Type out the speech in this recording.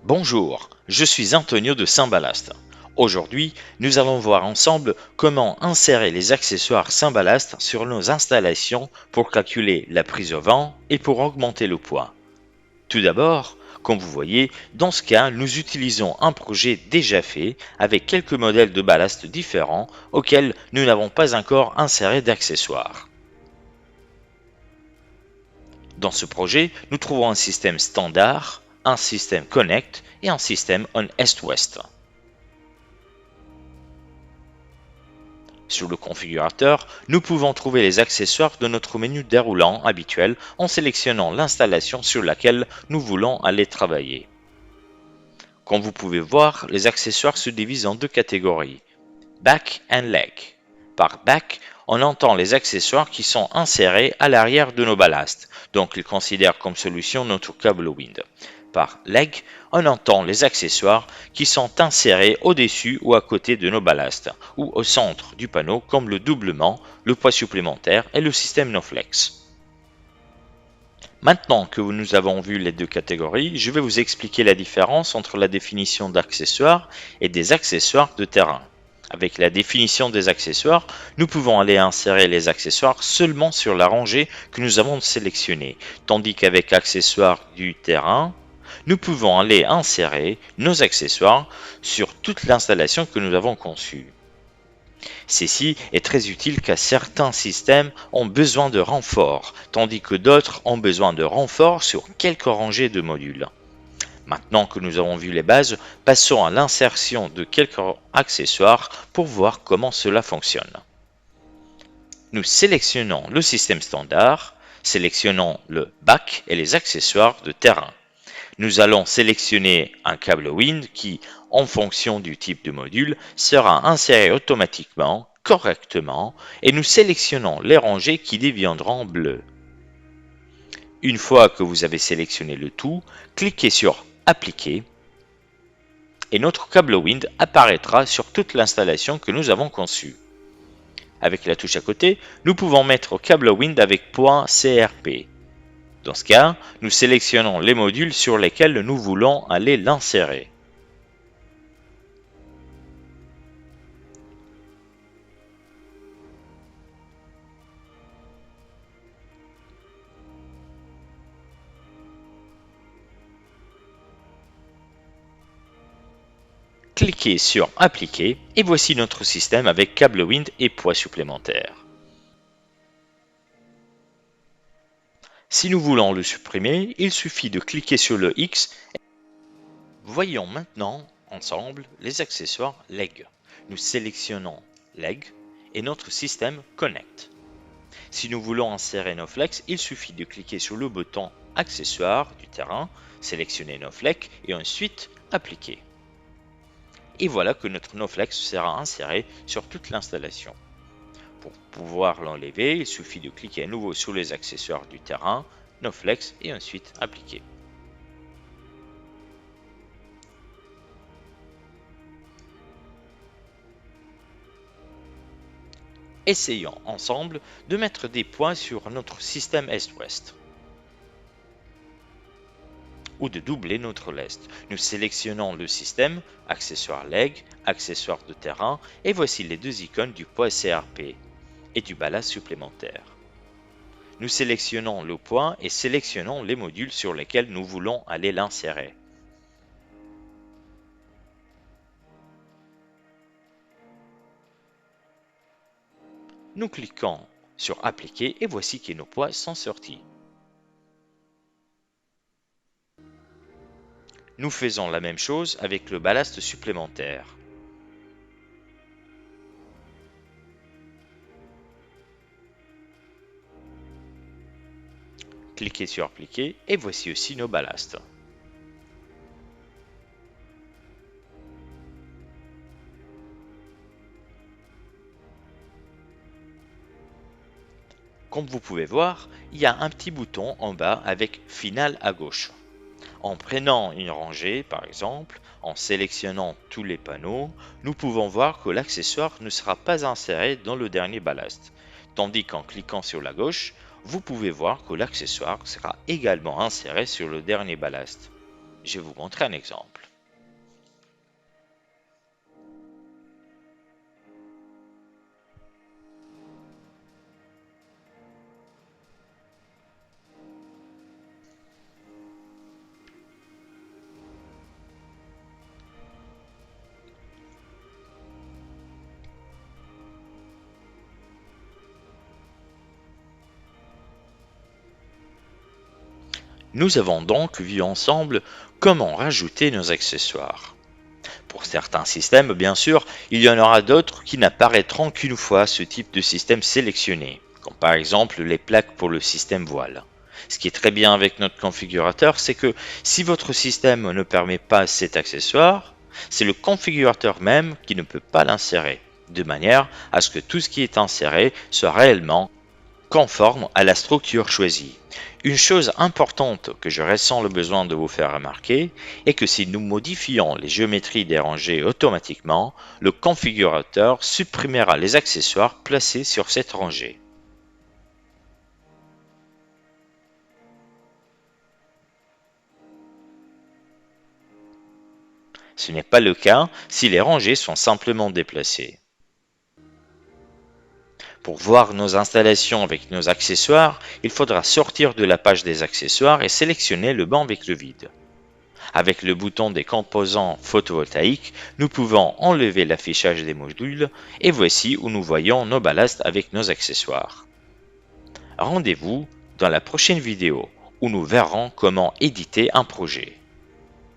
Bonjour, je suis Antonio de Saint-Ballast. Aujourd'hui, nous allons voir ensemble comment insérer les accessoires Saint-Ballast sur nos installations pour calculer la prise au vent et pour augmenter le poids. Tout d'abord, comme vous voyez, dans ce cas, nous utilisons un projet déjà fait avec quelques modèles de ballast différents auxquels nous n'avons pas encore inséré d'accessoires. Dans ce projet, nous trouvons un système standard, un système Connect et un système on Est-Ouest. Sur le configurateur, nous pouvons trouver les accessoires de notre menu déroulant habituel en sélectionnant l'installation sur laquelle nous voulons aller travailler. Comme vous pouvez voir, les accessoires se divisent en deux catégories, Back and Leg. Par Back, on entend les accessoires qui sont insérés à l'arrière de nos ballasts, donc ils considèrent comme solution notre câble wind. Par Leg, on entend les accessoires qui sont insérés au-dessus ou à côté de nos ballasts, ou au centre du panneau comme le doublement, le poids supplémentaire et le système NoFlex. Maintenant que nous avons vu les deux catégories, je vais vous expliquer la différence entre la définition d'accessoires et des accessoires de terrain. Avec la définition des accessoires, nous pouvons aller insérer les accessoires seulement sur la rangée que nous avons sélectionnée, tandis qu'avec accessoires du terrain, nous pouvons aller insérer nos accessoires sur toute l'installation que nous avons conçue. Ceci est très utile car certains systèmes ont besoin de renforts, tandis que d'autres ont besoin de renforts sur quelques rangées de modules. Maintenant que nous avons vu les bases, passons à l'insertion de quelques accessoires pour voir comment cela fonctionne. Nous sélectionnons le système standard, sélectionnons le back et les accessoires de terrain. Nous allons sélectionner un câble wind qui, en fonction du type de module, sera inséré automatiquement, correctement, et nous sélectionnons les rangées qui deviendront bleues. Une fois que vous avez sélectionné le tout, cliquez sur Appliquer et notre câble wind apparaîtra sur toute l'installation que nous avons conçue. Avec la touche à côté, nous pouvons mettre câble wind avec point CRP. Dans ce cas, nous sélectionnons les modules sur lesquels nous voulons aller l'insérer. Cliquez sur Appliquer et voici notre système avec câble wind et poids supplémentaire. Si nous voulons le supprimer, il suffit de cliquer sur le X. Voyons maintenant ensemble les accessoires Leg. Nous sélectionnons Leg et notre système Connect. Si nous voulons insérer NoFlex, il suffit de cliquer sur le bouton Accessoires du terrain, sélectionner NoFlex et ensuite Appliquer. Et voilà que notre NoFlex sera inséré sur toute l'installation. Pour pouvoir l'enlever, il suffit de cliquer à nouveau sur les accessoires du terrain, NoFlex et ensuite Appliquer. Essayons ensemble de mettre des points sur notre système Est-Ouest ou de doubler notre lest. Nous sélectionnons le système, accessoire Leg, accessoire de terrain et voici les deux icônes du poids CRP et du ballast supplémentaire. Nous sélectionnons le point et sélectionnons les modules sur lesquels nous voulons aller l'insérer. Nous cliquons sur Appliquer et voici que nos poids sont sortis. Nous faisons la même chose avec le ballast supplémentaire. Cliquez sur Appliquer et voici aussi nos ballasts. Comme vous pouvez voir, il y a un petit bouton en bas avec Final à gauche. En prenant une rangée, par exemple, en sélectionnant tous les panneaux, nous pouvons voir que l'accessoire ne sera pas inséré dans le dernier ballast, tandis qu'en cliquant sur la gauche, vous pouvez voir que l'accessoire sera également inséré sur le dernier ballast. Je vais vous montrer un exemple. Nous avons donc vu ensemble comment rajouter nos accessoires. Pour certains systèmes, bien sûr, il y en aura d'autres qui n'apparaîtront qu'une fois ce type de système sélectionné, comme par exemple les plaques pour le système voile. Ce qui est très bien avec notre configurateur, c'est que si votre système ne permet pas cet accessoire, c'est le configurateur même qui ne peut pas l'insérer, de manière à ce que tout ce qui est inséré soit réellement conforme à la structure choisie. Une chose importante que je ressens le besoin de vous faire remarquer est que si nous modifions les géométries des rangées automatiquement, le configurateur supprimera les accessoires placés sur cette rangée. Ce n'est pas le cas si les rangées sont simplement déplacées. Pour voir nos installations avec nos accessoires, il faudra sortir de la page des accessoires et sélectionner le banc avec le vide. Avec le bouton des composants photovoltaïques, nous pouvons enlever l'affichage des modules et voici où nous voyons nos ballasts avec nos accessoires. Rendez-vous dans la prochaine vidéo où nous verrons comment éditer un projet.